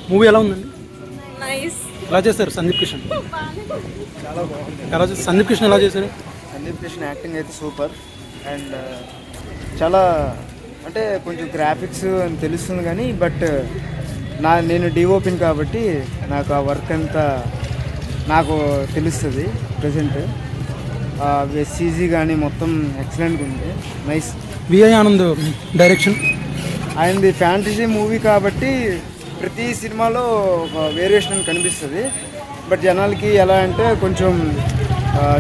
Movie ఎలా ఉందండి? Nice. ఎలా చేశారు సందీప్ కిషన్? చాలా బాగుంది. ఎలా సందీప్ కిషన్ ఎలా చేశారు? సందీప్ కిషన్ యాక్టింగ్ అయితే సూపర్. అండ్ చాలా అంటే కొంచెం గ్రాఫిక్స్ అని తెలుస్తుంది కానీ బట్ నేను డిఓపిన్ కాబట్టి నాకు ఆ వర్క్ అంతా నాకు తెలుస్తుంది ప్రజెంట్. సీజీ కానీ మొత్తం ఎక్సలెంట్గా ఉంది. నైస్. విఐ ఆనంద్ డైరెక్షన్. ఆయనది ఫ్యాంటసీ మూవీ కాబట్టి ప్రతి సినిమాలో ఒక వేరియేషన్ కనిపిస్తుంది. బట్ జనాలకి ఎలా అంటే కొంచెం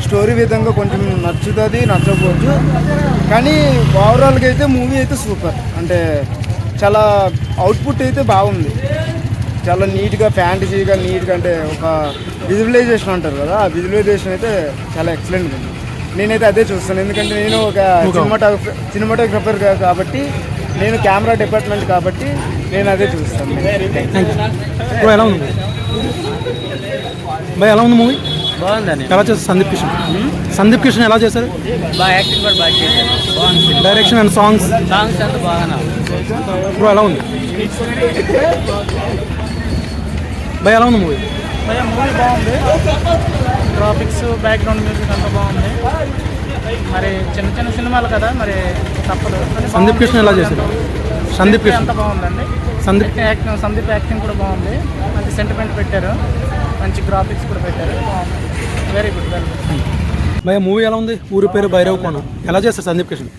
స్టోరీ విధంగా కొంచెం నచ్చుతుంది, నచ్చకపోవచ్చు. కానీ ఓవరాల్గా అయితే మూవీ అయితే సూపర్. అంటే చాలా అవుట్పుట్ అయితే బాగుంది. చాలా నీట్గా ఫ్యాంటసీగా నీట్గా అంటే ఒక విజువలైజేషన్ అంటారు కదా, ఆ విజువలైజేషన్ అయితే చాలా ఎక్సలెంట్గా ఉంది. నేనైతే అదే చూస్తాను. ఎందుకంటే నేను ఒక సినిమాటోగ్రఫర్ కాబట్టి, నేను కెమెరా డిపార్ట్మెంట్ కాబట్టి నేను అదే చూస్తాను. ఎలా ఉంది బాయ్? ఎలా ఉంది మూవీ? బాగుందని. ఎలా చేస్తారు సందీప్ కిషన్? సందీప్ కిషన్ ఎలా చేశారు? బాగా యాక్టింగ్ కూడా బాగా చేశారు. బాగుంది. డైరెక్షన్ అండ్ సాంగ్స్ అంతా బాగా. బ్రో ఎలా ఉంది బాయ్? ఎలా ఉంది మూవీ? మూవీ బాగుంది. గ్రాఫిక్స్, బ్యాక్గ్రౌండ్ మ్యూజిక్ అంతా బాగుంది. మరి చిన్న చిన్న సినిమాలు కదా, మరి తప్పదు. సందీప్ కిషన్ ఎలా చేశారు? సందీప్ కిషన్ అంతా బాగుందండి. సందీప్ యాక్టింగ్ కూడా బాగుంది. మంచి సెంటిమెంట్ పెట్టారు, మంచి గ్రాఫిక్స్ కూడా పెట్టారు. బాగుంది. Very good. భయ మూవీ ఎలా ఉంది? ఊరి పేరు భైరవ్ కోన. ఎలా చేస్తారు సందీప్ కిషన్?